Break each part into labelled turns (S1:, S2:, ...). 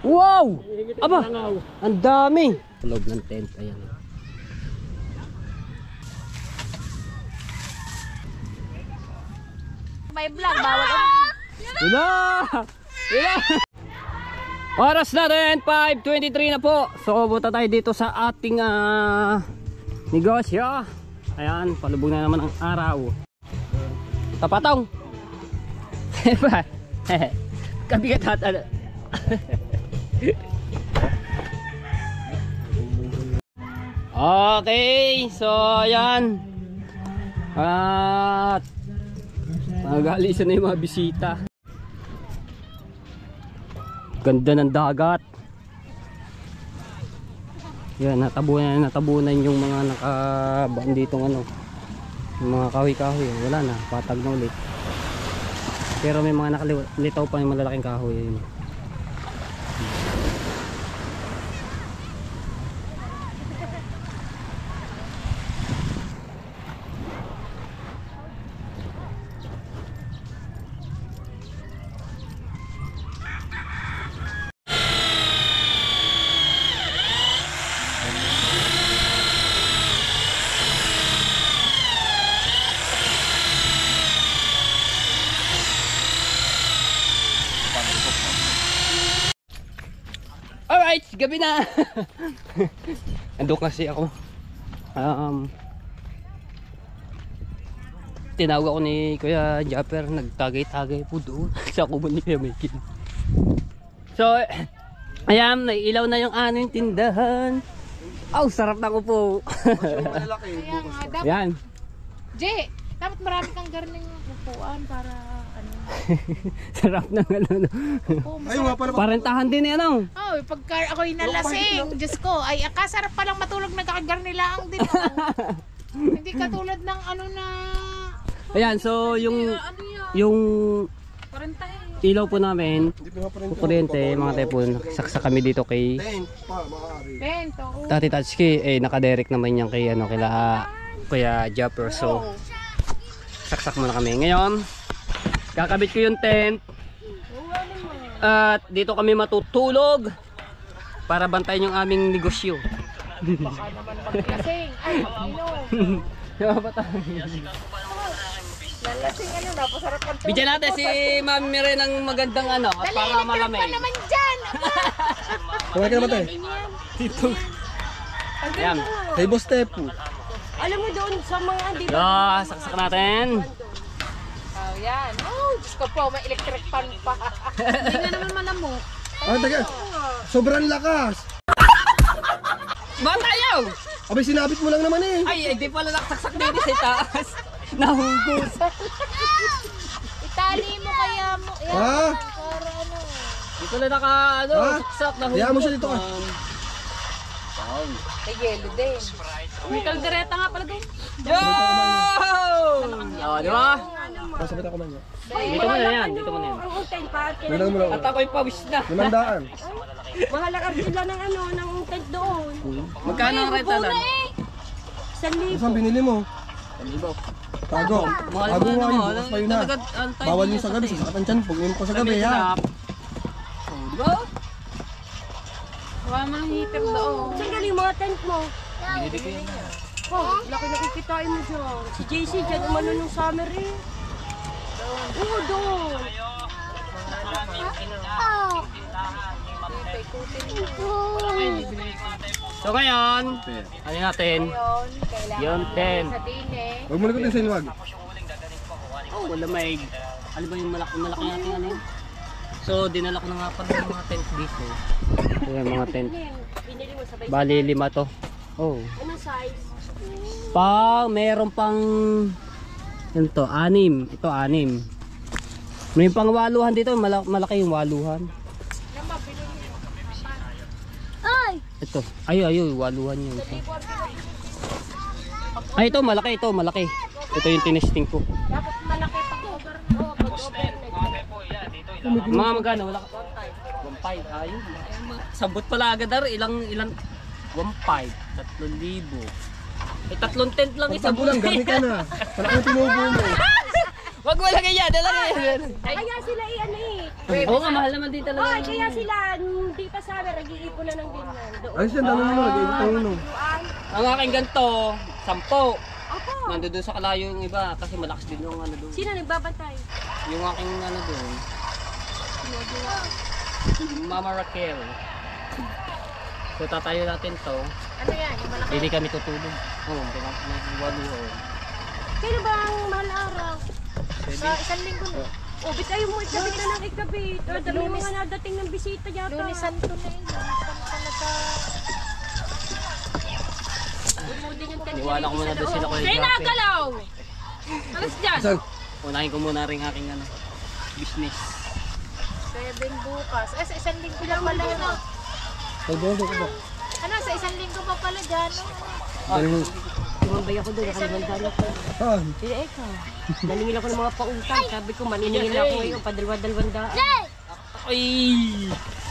S1: Wow! Aba! Ang dami! Sa loob ng tent, ayan.
S2: May vlog, bawal
S1: Wala! Wala! Oras natin, 5:23 na po. So, punta tayo dito sa ating negosyo. Ayan, palubog na naman ang araw. Tapatong! Kabigat hata. Okay, so ayan. At nag-aalisan na yung mga bisita. Ganda ng dagat. Yan, natabunan yung mga nakabaan ditong ano, yung mga kahoy-kahoy. Wala na, patag na ulit. Pero may mga nakalitaw pa yung malalaking kahoy. Yun. Alright, gabi na. Ando kasi ako. Tinawag ako ni Kuya Japper, nagtagay-tagay po doon sa kubo ni Kuya Michael. So, ayan, nailaw na yung aming tindahan. Oh, sarap na upo. Ayan.
S2: Jay, dapat marami kang garning upuan para ano.
S1: Sarap na ano. Parentahan din yan ano.
S2: Oh, pagka ako'y nalasing, Diyos ko, ay akasarap palang matulog, nagkakagarnilaang din. Hindi katulad ng ano na...
S1: Ayan, so yung ilaw po namin, kuryente, mga tepon, saksa kami dito kay Tati Tatsuki, nakadirect naman yan kay ano, kila Kuya Japper. So saksak muna kami. Ngayon, kakabit ko yung tent. At dito kami matutulog para bantayan yung aming negosyo.
S2: Baka naman maglasing. Ay, lalasing ano, napasarap ang tulog.
S1: Bigyan natin si Mami rin ng magandang ano, para malamig.
S2: Dali, naman dyan.
S3: Kumain ka naman tayo.
S1: Dito. Ayan.
S3: Kay Boss Tepu.
S2: Alam mo doon sa mga di ba?
S1: Saksak natin.
S2: Oh, yan. Oh, Diyos ko po, may electric fan pa. Hindi nga naman malamok.
S3: Ah, taga. Sobrang lakas.
S1: Ba tayo?
S3: Abay, sinabit mo lang naman eh.
S1: Ay, di pala naksaksak din sa itaas. Nahugos.
S2: Itali mo kaya mo. Yan,
S3: Ha?
S2: para ano.
S1: Di pala naka, ano,
S3: Ha?
S1: saksak, nahugos.
S3: Hayaan mo siya dito ka.
S2: May yelo din. May kaldereta nga pala doon.
S1: Yo! Di ba?
S3: Masabit ako man niya.
S1: Dito mo na yan, dito mo na yan.
S4: Ang tent pa.
S3: Bilang mo lang.
S1: At ako'y pawis na.
S3: 500.
S4: Mahalakad sila ng ano, ng tent doon.
S1: Magkano ang renta lang?
S4: 1,000.
S3: Saan binili mo? Tago.
S1: Mahal
S3: Tago
S1: mo
S3: nga
S1: ano
S3: yun.
S1: mo.
S3: Bukas pa yun na. Bawal yung sa gabi. Sasakit ang tiyan. Pag uminom ko sa gabi ha.
S1: Di ba?
S2: Gawa mo ng heater doon.
S4: Saan galing mga tent mo?
S1: Binili ko yun.
S4: Oh, laki nakikitain mo dyan. Si JC dyan, umano nung summer eh. Oo, doon.
S1: So ngayon, ano natin? Yung tent.
S2: Sa dine.
S3: Huwag mo nagutin sa inuwag.
S1: Oh, wala may. Ano ba yung malaki natin ano yun? So dinala ko na nga pala yung mga tent dito. Ayan mga tent.
S4: Binili mo sabay.
S1: Bali 5 to. Oh.
S4: Anong size?
S1: Meron pang yun to, 6. Ito 6. May pang waluhan dito, malaki yung waluhan.
S4: Ay!
S1: Ito. Ay, waluhan yun. Ay, ito malaki. Ito yung tinesting ko.
S2: Dapat malaki pag-over. Oh, pag-over.
S1: Mga magkano? Wala ka. 1.5. Ayun. Sabot pala agad dar. Ilang 1.5. 3,000. Eh, 3 tent lang isa.
S3: Pagtago lang, gami ka na. Malaki yung tinubo mo.
S1: Wag mo lagay yan. Dala yan.
S4: Kaya sila ano eh.
S1: Oo nga, mahal naman din talaga.
S4: Ay, kaya sila, hindi pa summer, nag-iipon na ng ganyan. Doon.
S3: Ayos yan, dami nyo, nag-edit ang uno.
S1: Ang aking ganito, 10.
S4: Ako.
S1: Nandun sa kalayo yung iba kasi malakas din yung ano doon.
S4: Sino nagbabantay?
S1: Yung aking ano doon. Mama Raquel. So tatayo natin to.
S2: Ano yan? Yung malaki.
S1: Hindi kami tutulog. Oo, pinag-waluho.
S4: Kailan ba ang mahal araw?
S2: Sa isang linggo na.
S4: O, bit ayaw mo ikabit na ng ikabit. O, dami mo nga nadating ng bisita yata.
S2: Lunes Santo na yun. Lunes Santo na sa...
S1: Niwala ko muna doon sila ko.
S4: Kaya nakagalaw! Alas dyan!
S3: Saan?
S1: Unahin ko muna rin aking ano, business.
S2: 7 bukas. Sa isang linggo lang pala yun.
S3: Ay, doon ko ba?
S2: Ano, sa isang linggo pa pala dyan.
S3: Dahil,
S4: Tumambay ako doon, nakaliwandan ako.
S3: saan?
S4: Sila eka. Naningil ako ng mga pautang. Sabi ko, maniningil ako ngayon. Padalwa-dalwanda.
S1: Ay!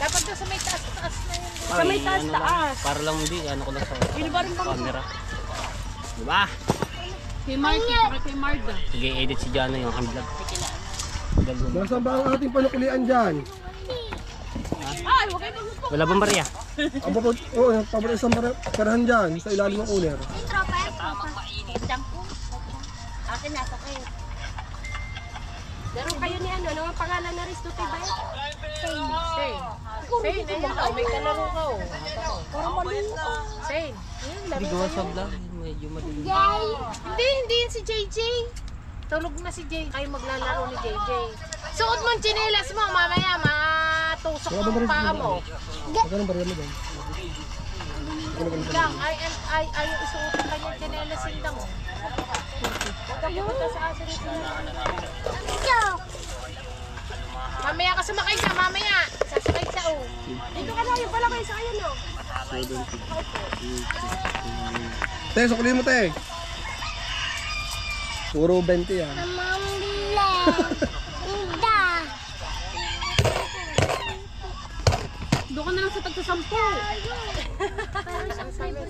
S2: Dapat doon sa may taas-taas na yun.
S4: Sa may
S1: Ay,
S4: taas-taas.
S1: Para lang hindi, ano ko lang sa
S4: Ba rin bang
S1: camera. Diba?
S4: kay Marky, para kay Marda?
S1: Sige, edit si Jano yung aking vlog. Dalawa.
S3: Nasaan ba ang ating panukulian dyan?
S4: Ay, huwag kayo magpupo.
S1: Wala bang barya?
S3: Ang papot, oo, papunta isang karahan dyan, sa ilalim ng cooler.
S4: Akin nasa kayo. Laro kayo ni ano, ang pangalan na Risto ba yan?
S2: Say. Say na yun. Oh, may kalaro ka. Say.
S1: Hindi gawa sa vlog. Medyo madilim.
S2: Hindi yun si JJ. Tulog na si JJ. Ay, maglalaro ni JJ. Suot mo ang tsinelas mo. Mamaya, matusok ang paa mo.
S3: Magkano barya mo doon?
S2: Lang, ayaw isuot ang kanyang tsinelas lang. Huwag ka pumunta sa asin. Mamaya ka sumakay ka, mamaya. Sasakay ka, oh.
S4: Dito ka na, yung pala kayo sa kayo, no?
S3: Te, sukli mo, te. Puro 20 yan.
S4: Doon ka na lang sa tagsasampo.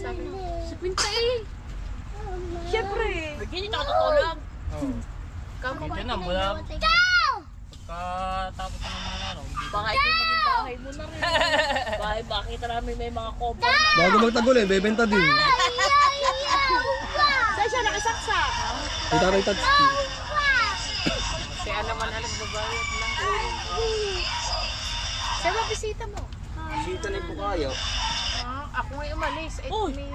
S2: Sabi mo.
S4: Si Pinta eh. Siyempre. Hindi na katutulog.
S1: Dito na, mula. Pagkatapos ng mga araw.
S4: Baka ito maging bahay mo na rin. Bahay, bakit namin may mga cover na.
S3: Bago magtagol eh, bebenta din.
S4: Saan siya nakasaksa?
S3: May tatay touch.
S2: Kaya naman alam babayad lang. Saan ba bisita mo?
S1: Bisita na po kayo.
S2: Ako ngay umalis. Eh,
S4: Uy!
S2: may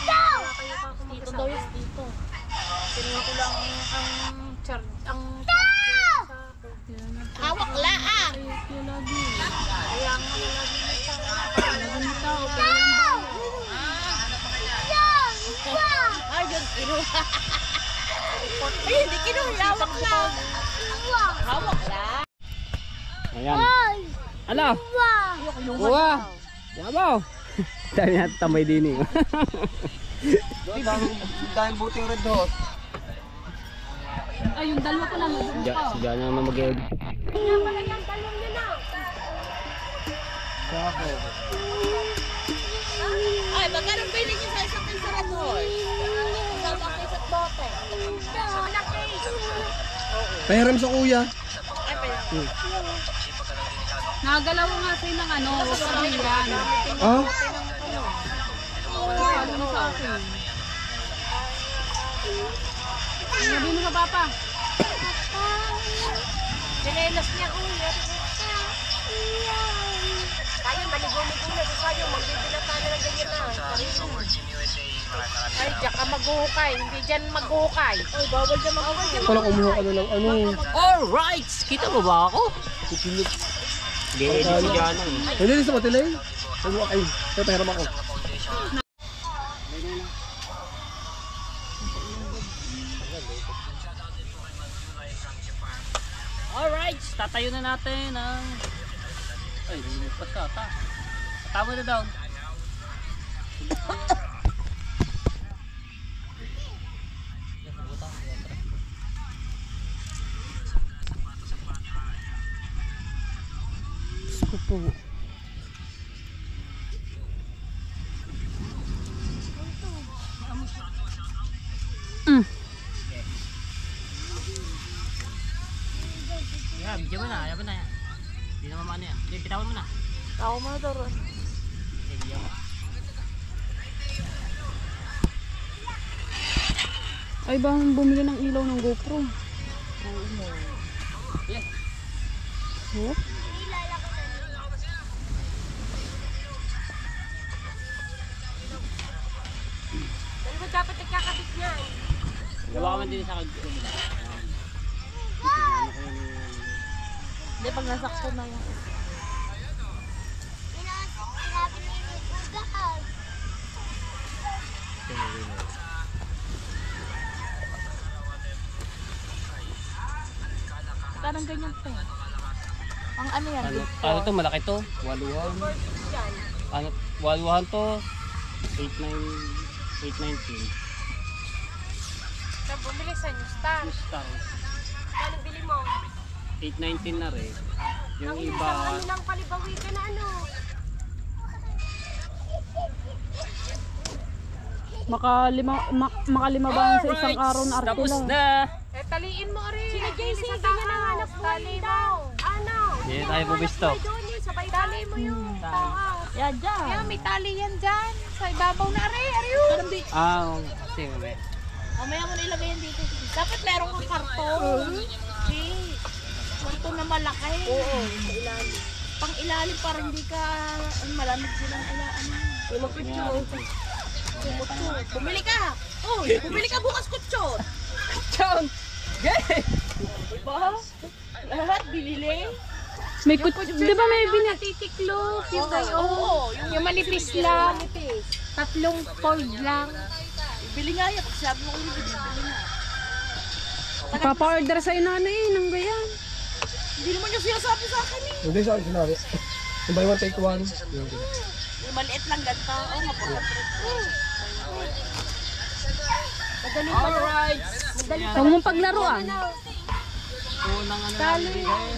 S2: tao. Kaya kayo pa ako
S4: Dito
S2: magkasama.
S4: daw yung dito.
S2: Kinuha ko lang ang charge. Hawak la ah! Kaya nga lagi may tao.
S4: Ay, yun, kinuha. Ay, hindi kinuha. Hawak lang. Hawak lang.
S1: Ayan. Ano? Kuha! Yabaw! Dami natin tamay din eh.
S3: Dahil buting red hot.
S4: Ay, yung dalawa ko lang.
S1: Si Jano naman mag-edit.
S4: Kaya pala yung talong nyo na. Ay, magkano pili niyo sa isang tenserador? Magkano ang isa't bote?
S3: Pahiram sa kuya.
S4: Nagalaw nga sa'yo ng ano, kabilan.
S3: Ah?
S4: Ano mo sa akin? Sabi mo sa papa.
S2: Sinelas niya ulo.
S4: Tayo, maligo-ligo na sa sayo. Magbibila tayo ng ganyan na.
S2: Ay, diyan ka maghuhukay. Hindi dyan maghuhukay.
S4: Ay, bawal dyan mag-awal.
S3: Pala kumuha ka na ng ano.
S1: Alright! Kita mo ba ako? Sige, edit si Jano eh.
S3: Hindi rin sa matilay. Kumuha kayo. Kaya pahiram ako.
S1: Alright! Tatayo na natin ang... Ay, lumagpas ka ata. Tama na daw. Gusto po. Yeah, bigyan mo na. Ayaw mo na yan. Hindi naman maano yan. Hindi, pitawan mo na.
S4: Ako mo na doon.
S1: Hindi yan.
S5: Ay, bang bumili ng ilaw ng GoPro?
S1: Yes.
S5: Oh?
S4: Ano ba dapat nagkakabit niyan?
S1: Gawa ka man din sa kabila.
S4: Hindi, pag nasakto na yung... Parang ganyan pa yun. Ang ano yan?
S1: Paano to? Malaki to? Waluhan. Paano? Waluhan to? 819.
S2: Sa bumili sa New Star.
S1: Star.
S4: Ano bili mo?
S1: 819 na rin. Yung
S4: Ang
S1: iba,
S4: isang ano lang palibawi ka na ano.
S5: Makalima ba sa isang araw na
S1: tapos
S5: arkila?
S1: na.
S2: Eh, taliin mo rin.
S4: Sina JC,
S2: Sa
S4: ganyan ang
S2: taas.
S4: hanap mo
S2: Tali
S4: yun
S2: mo.
S4: daw. Ano?
S1: Hindi tayo bubisto.
S4: Sabay
S2: Tali mo yung taas.
S4: Yan dyan.
S2: Kaya may tali yan dyan. Sa ibabaw na rin. Ariyo.
S1: Ah, sige, may.
S4: Mamaya mo na ilagay yan dito. Dapat meron kang karton. Karton na malaki. Oo, sa ilalim. Pang ilalim para hindi ka malamig silang ilalim. Bumili ka! Oh, bumili ka bukas kutsyon!
S1: Kutsyon! Gay!
S4: Diba? Lahat binili?
S5: May di ba may
S2: Natitiklop. Yung
S4: Oo,
S2: yung manipis lang. Tatlong fold lang.
S4: bili nga yan. Pag sabi mo ko bili nga.
S5: Papa-order sa'yo nanay ng ganyan.
S4: Hindi naman yung sinasabi sa akin eh.
S3: Hindi sa akin sinabi. Yung buy one take one.
S4: Yung maliit lang ganito. Oo nga po. Madali pa.
S1: Alright!
S5: Huwag mong paglaruan.
S1: Unang ano namin bigay.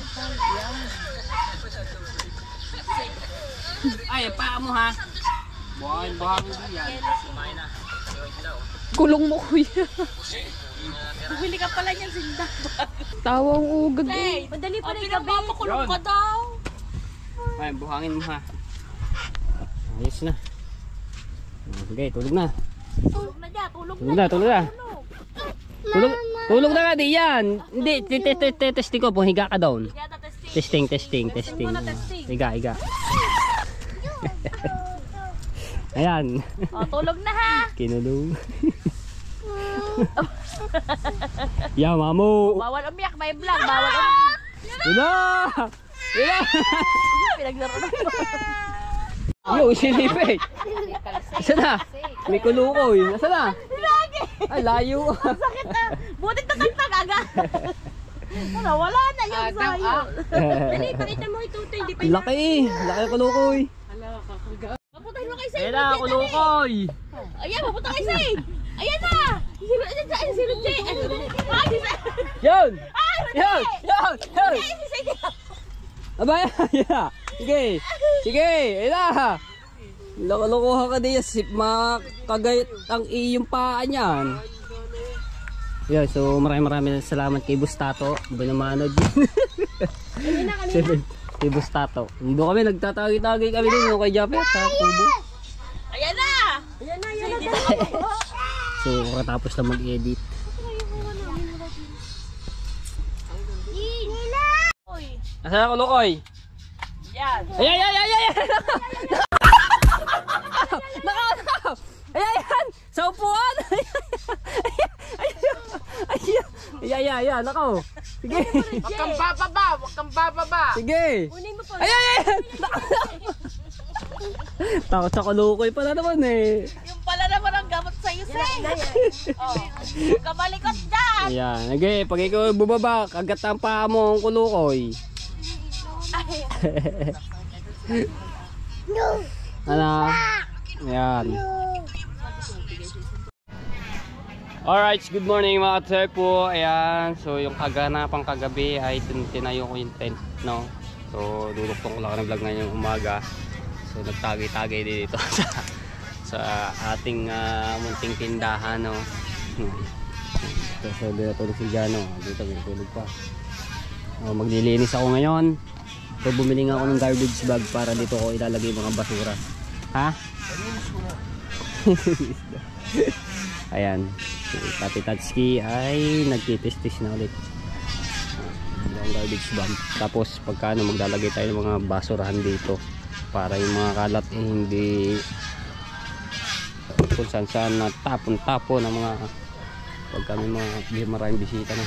S1: Ay, paa mo ha. Buhangin mo yan. Kumain na.
S5: Kulong mo kuya.
S4: Bumili ka pala niyan sinda.
S5: Tawang ugad eh.
S4: Hey, madali pa rin gabi. Makulong ka daw.
S1: Ay, buhangin mo ha. Ayos na. Okay, tulog na.
S4: Tulog na dyan. Tulog
S1: Tulog na, tulog na. Tulog na nga di yan. Hindi, testing ko. Higa ka doon.
S4: Yata testing.
S1: Testing.
S4: muna, testing.
S1: Higa. Ayan.
S4: O, tulog na ha.
S1: Kinulong. Ya, mamu.
S4: Bawal umiyak. May vlog. Bawal umiyak.
S1: Ina!
S4: Pinaglaro na.
S1: Yo, silipit. Asa na? May kulukoy. Asa na? Ay, layo.
S4: Sakit na. Buti tatagtag agad. Ano, wala na yung sayo. Dali, pakita mo ito. Hindi pa
S1: Laki kulukoy.
S4: Papuntahin mo kay Say.
S1: Ayan na, kulukoy.
S4: Ayan, papunta kay Say. Ayan na. Sino Jay?
S1: Yun!
S4: Yun!
S1: Abay, ayan. Sige, ayan na. Loko-lokohan ka diya, makagayat ang iyong paa niyan. Yeah, so maraming salamat kay Bustato. Binamano din. Kay Bustato. Doon kami, nagtatagi-tagi kami din kay Japet sa tubo.
S4: Ayan na.
S1: So, katapos na mag-edit. Asa na kulukoy?
S4: Yan.
S1: Ayan! Naka! Ayan! Sa upuan! Ayan! Nako! Sige!
S2: Huwag kang bababa.
S1: Sige! Ayan! Takot sa kulukoy pala naman eh.
S4: Yung pala naman ang gamot sa'yo, Say. Oh, kamalikot dyan.
S1: Ayan. Okay, pag ikaw bubaba, kagat ang paa mo ang kulukoy. Ano? Ayan. Alright, good morning mga katepo. Ayan, so yung kaganapang kagabi ay tinayo ko yung tent, no? So, duluktong ko lang ng vlog ngayong umaga. So, nagtagay-tagay dito sa ating munting tindahan, no? So, dito tulog si Jano. Dito, may tulog pa. Maglilinis ako ngayon. So bumili nga ako ng garbage bag para dito ko ilalagay yung mga basura. Ha? Ayan. Si Tati Tatsuki ay nagtitis-tis na ulit. Ang garbage bag. Tapos pagka maglalagay tayo ng mga basurahan dito para yung mga kalat hindi kung saan saan na tapon-tapon ng mga pag kami mga maraming bisita na.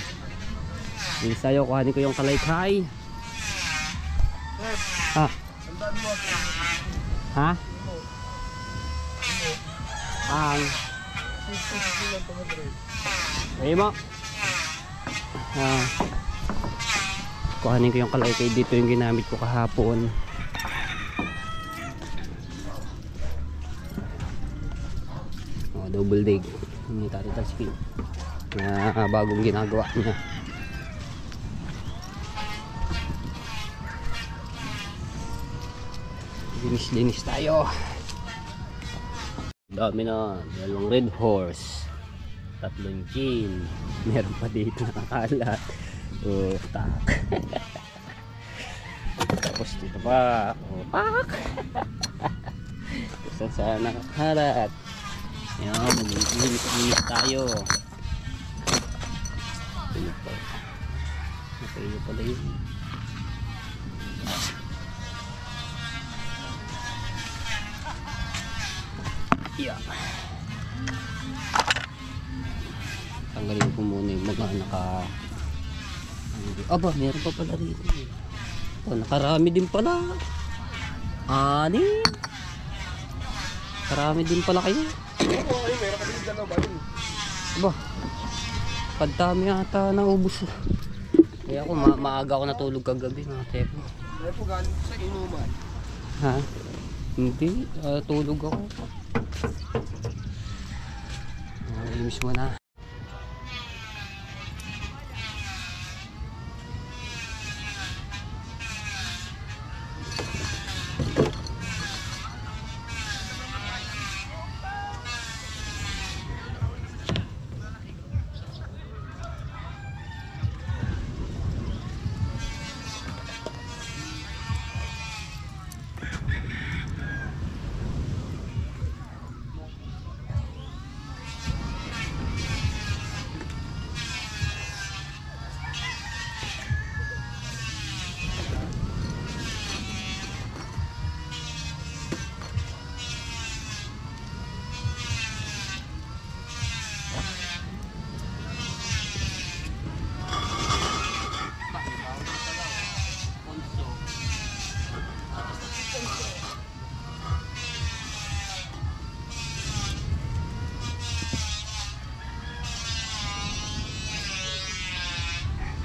S1: Bilis tayo, kuhanin ko yung kalaykay. Ha? Ha? Ang ay mo. Kuhanin ko yung kalaykay dito, yung ginamit ko kahapon. Double dig ni Tati Tatsuki na bagong ginagawa niya. Linis tayo. Dami na, dalawang red horse, 3 gin, meron pa dito nakakalat. Tak. Tapos dito pa pak. Saan saan nakakalat. Yan, mag-inis tayo. Ano pa? Napaiyo pala yun. Yeah. Tanggalin ko muna yung mga aba, meron pa pala rito. Oh, nakarami din pala. Ani? Karami din pala kayo.
S3: Oo, ay, meron kami yung dalawa.
S1: Aba, pagdami ata naubos. Kaya ako, maaga ako natulog kagabi mga tepo.
S3: Dahil po galing sa inuman.
S1: Ha? Hindi, tulog ako. Imis mo na.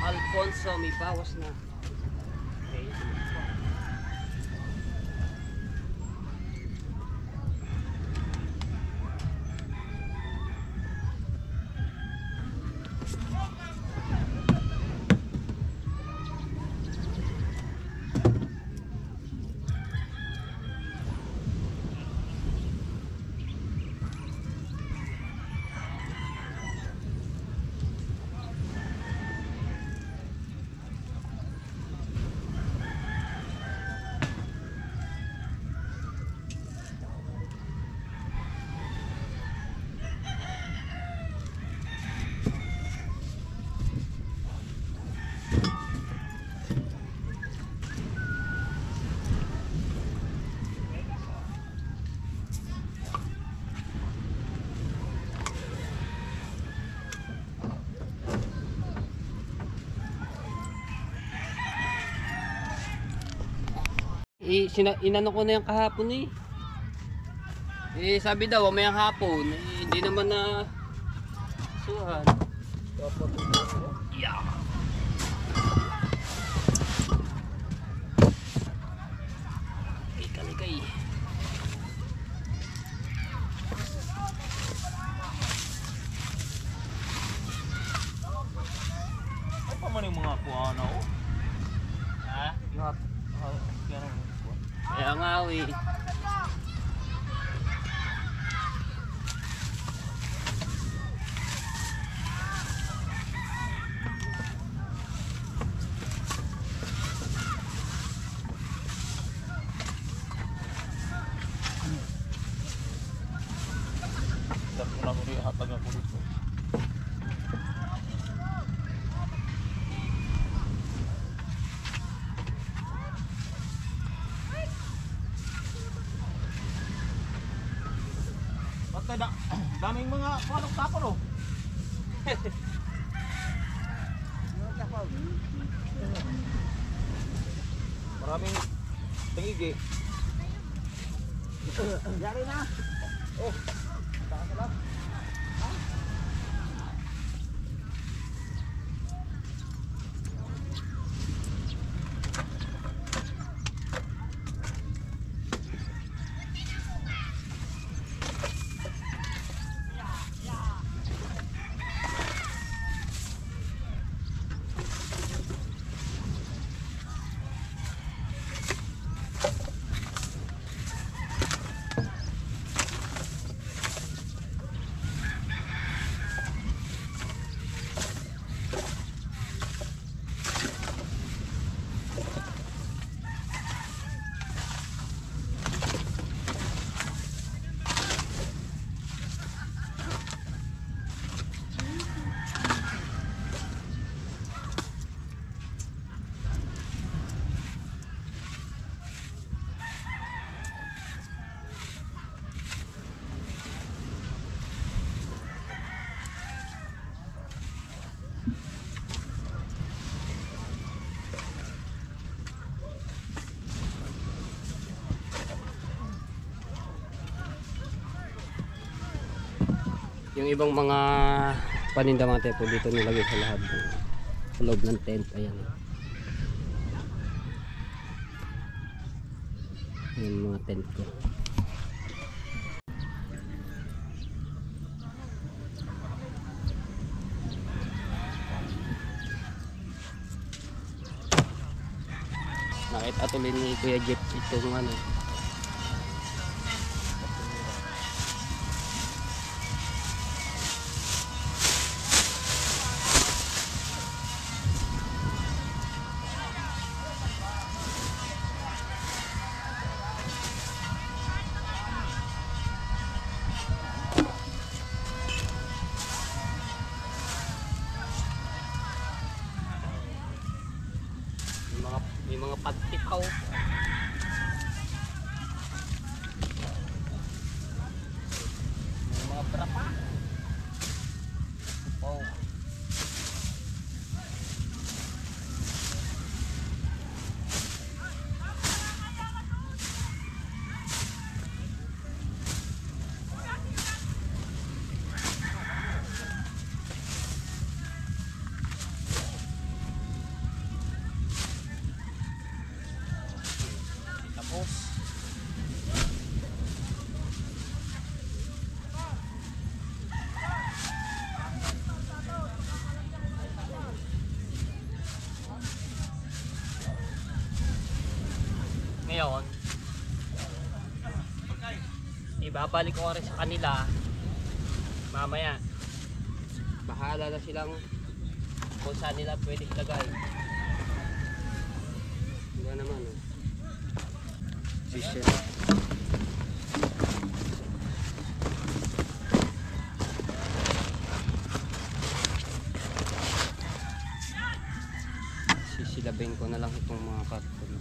S1: Alfonso, may bawas na. Okay. Inano ko na yung kahapon eh. Sabi daw may hapon, hindi naman na suhan. Yeah. Kaligay.
S6: Ay pa man yung mga kuha na oh. Ha?
S1: Kaya nga eh.
S6: tayo daming mga panok tapon oh. Maraming tingigi. Yari na. Oh. Saka sila.
S1: Yung ibang mga paninda mga tepo dito nilagay sa lahat sa loob ng tent. Ayan. Ayan mga tent ko. Nakita tuloy ni Kuya Jeff itong ano. May mga pagtikaw. May mga brapa. Wow. Tapos ngayon ibabalik ko rin sa kanila mamaya. Bahala na silang kung saan nila pwede ilagay. Wala naman oh. Sisya. Sisilabin ko na lang itong mga karton.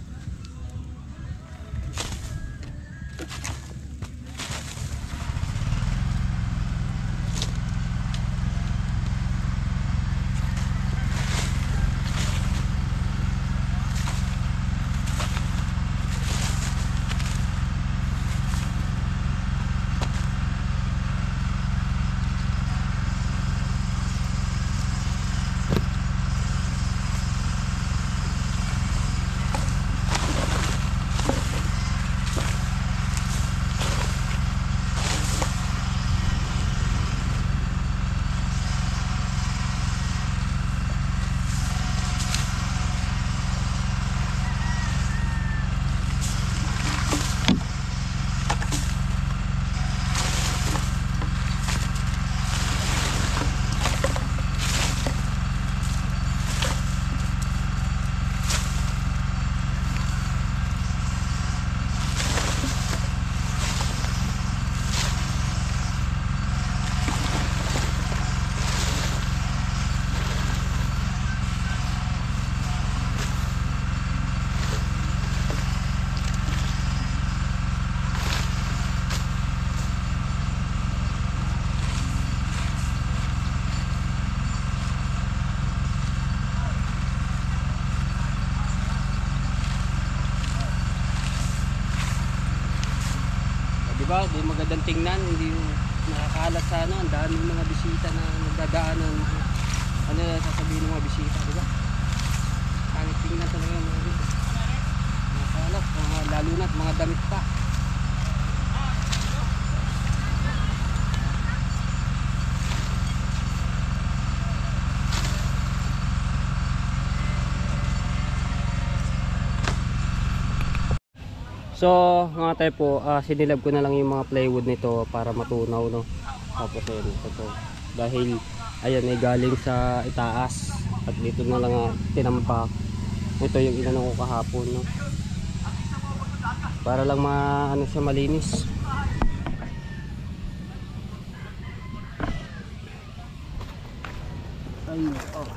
S1: Di ba? Di magandang tingnan, hindi yung nakakalat sa ano, ang dami mga bisita na nagdadaanan. Ano sasabihin ng mga bisita, di ba? Pangit tingnan talaga yung mga dito. Nakakalat, lalo na at mga damit pa. So mga tayo po, sinilab ko na lang yung mga plywood nito para matunaw, no. Tapos ayun, ito. Dahil ayan ay galing sa itaas at dito na lang tinambak. Ito yung inano ko kahapon, no. Para lang ano siya, malinis. Ay, oh.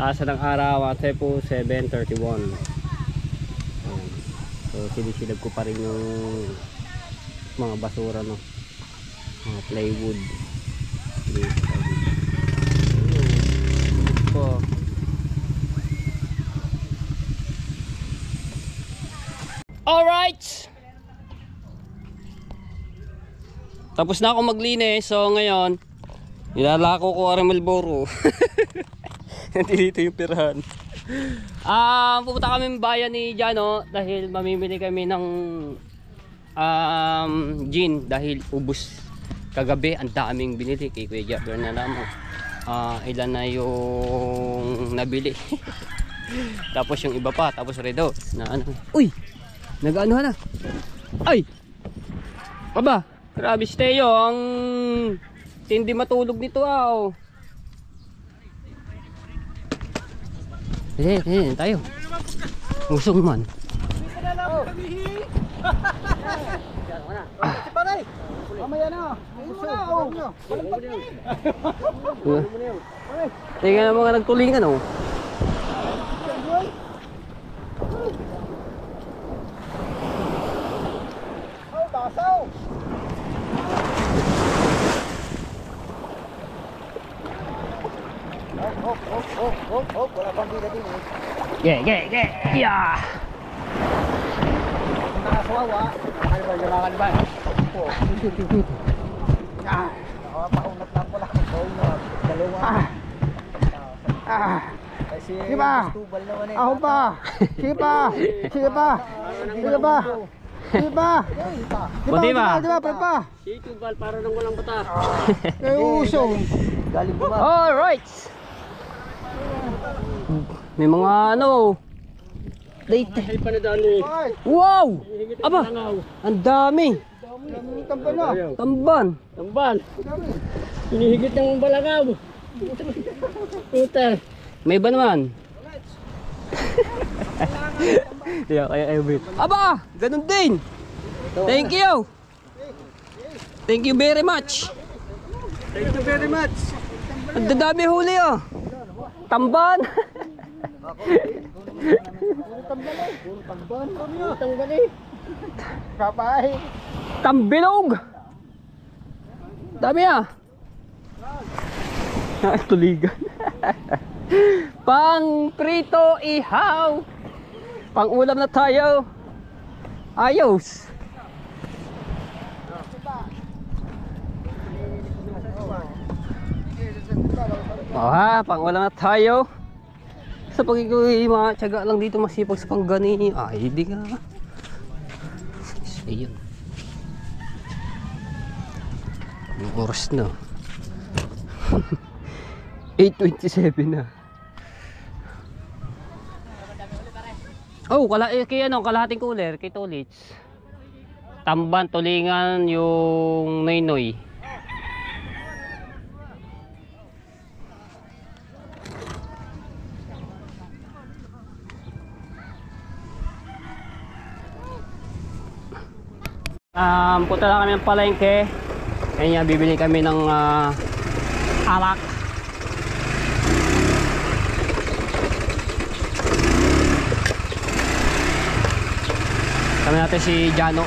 S1: Taas ng araw at po 7:31. So sinisilab ko pa rin yung mga basura, no, mga plywood dito. Alright, tapos na ako maglinis. So ngayon nilalako ko ang Malboro. Dito yung pirahan. Pupunta kami ng bayan ni Jano dahil mamimili kami ng gin dahil ubos kagabi. Ang daming binili kay Kuya Jabber na lang. Ilan na yung nabili. Tapos yung iba pa, tapos redo na ano. Uy! Nag-ano na. Ay! Aba, grabe Teo, ang tindi matulog nito oh. Tayo. Usong man.
S3: Mamaya na. Ayun mo na.
S1: Tingnan na mga nagtulingan oh.
S3: Basaw. Wala pang bida din eh.
S1: Yeah.
S3: Nakasawawa. Ano ba, lumakan ba? Opo. Paunat lang pala. Paunat. Dalawa. Kasi tubal naman eh. Ako pa. Sige pa. Sige pa. Sige pa. Sige pa.
S1: Buti ba?
S3: Di ba, pre pa?
S1: Si tubal para nang walang batas.
S3: Kaya usong. Galing ba?
S1: Alright. May mga ano. Late. Wow! Aba! Ang dami!
S3: Tamban na.
S1: Tamban! Hinihigit ng balakaw. May iba naman. Kaya every. Aba! Ganun din! Thank you! Thank you very much!
S3: Thank you very much.
S1: Ang dadami huli oh! Tamban!
S3: Kapay.
S1: Tambilog! Dami ah! Tuligan. Pang prito ihaw! Pang ulam na tayo! Ayos! Pang ulam na tayo! Sa pagkikuhi, mga tiyaga lang dito masipag sa panggani. Ay, di ka. Ayun. Ang oras na. 8:27 na. Oh, kay ano, kalahating cooler, kay Tolits. Tamban, tulingan yung Noynoy. Punta na kami ng palengke. Kaya bibili kami ng alak. Kami natin si Jano.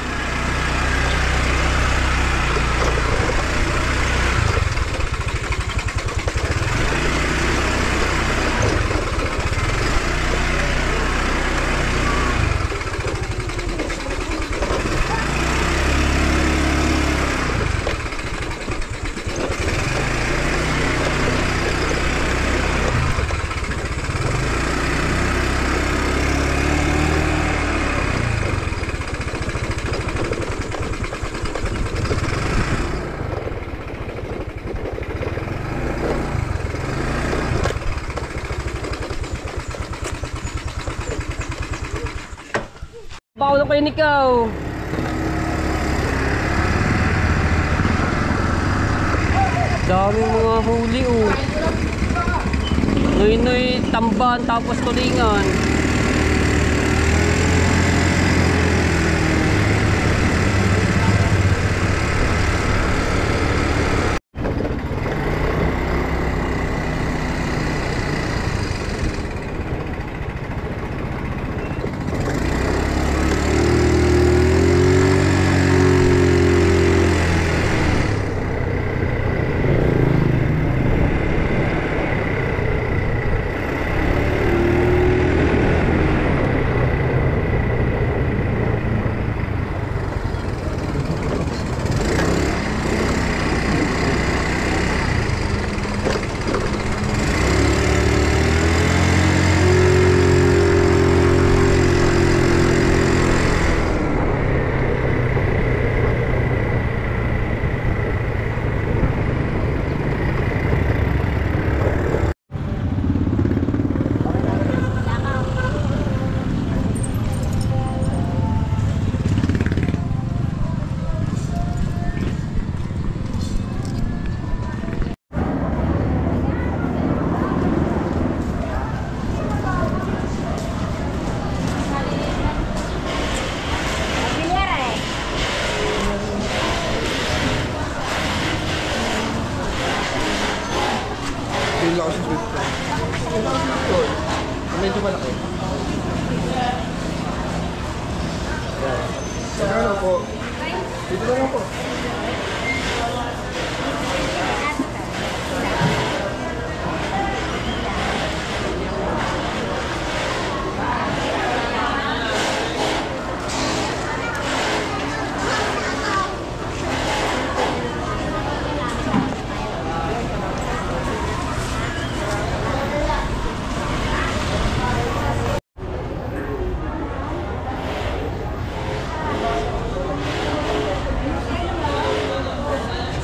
S1: Bawal na kayo nikaw. Daming mga huli oh. Noy-noy, tamban, tapos tulingan.
S3: Medyo malaki. Magkano po? Dito na lang po.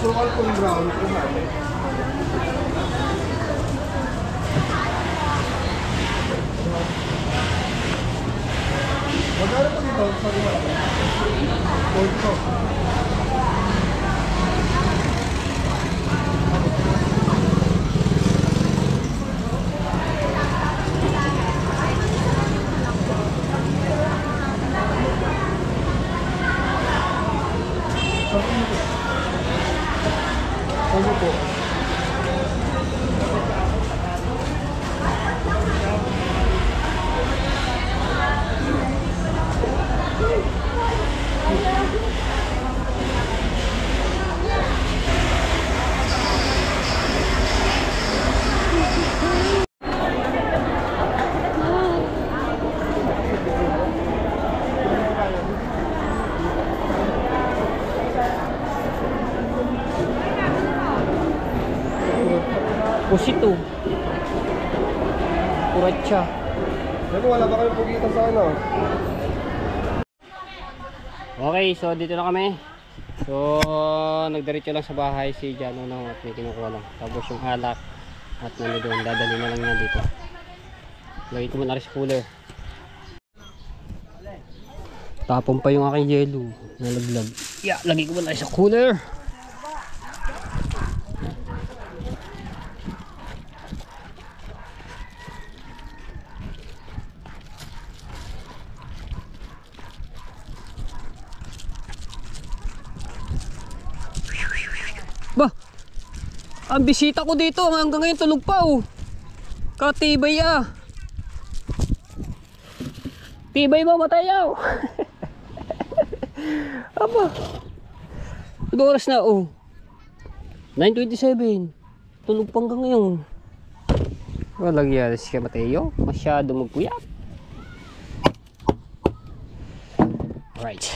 S3: Sukal pong brown po natin. Magkano po dito sa lima? 42. Ano po?
S1: Pusito. Kuratsa.
S3: Ano, wala ba kayong pugita sa ano?
S1: Okay, so dito na kami. So nagdiretso lang sa bahay si Jano na at may kinukuha lang. Tapos yung alak At doon, dadali na lang niya dito. Lagay ko muna rin sa cooler. Tapon pa yung aking yelo. Nalaglag. Yeah, lagay ko muna rin sa cooler. Bah! Ang bisita ko dito hanggang ngayon tulog pa oh. Katibay ah. Tibay mo matayaw. Aba. Ano oras na oh? 9:27. Tulog pa hanggang ngayon. Walang yan si Mateo. Masyado magpuyat. Alright.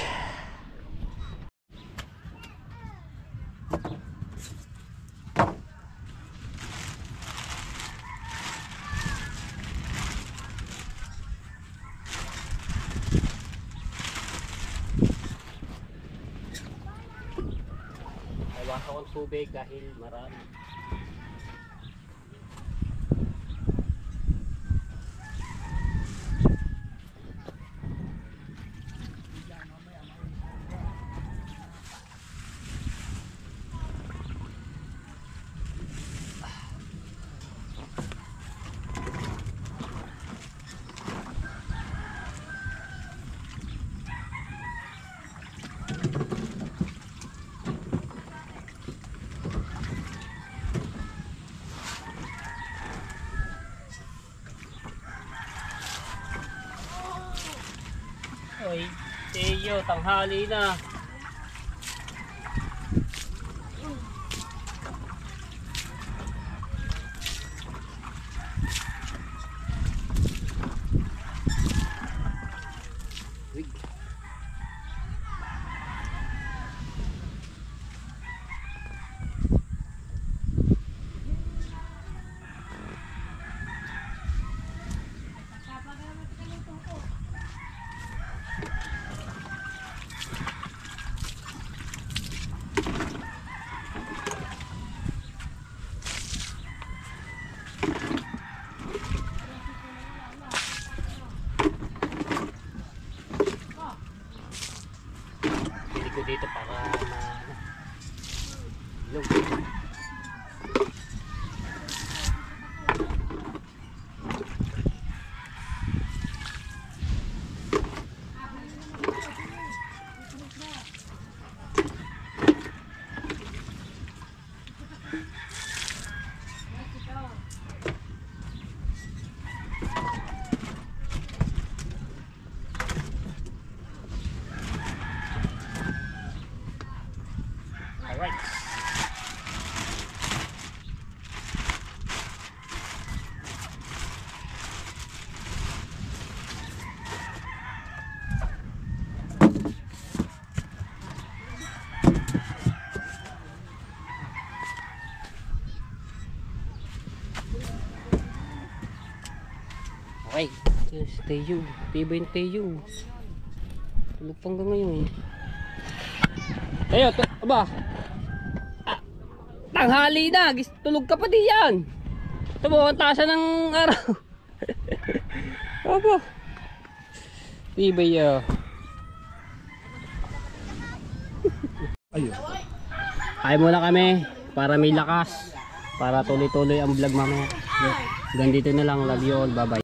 S1: Hawakan ko ang tubig dahil marami. Oy, Teo, tanghali na. Ko dito para ilog. Alright. Okay, Teo. Tibay yung Teo. Tulog pa hanggang ngayon. Teo, aba. Tanghali na, tulog ka pa di yan. Ito mo, ang tasa ng araw. Aba. Tibay ah. Ayun. Kain muna kami para may lakas. Para tuloy-tuloy ang vlog mamaya. Hanggang dito na lang. Love you all. Bye bye.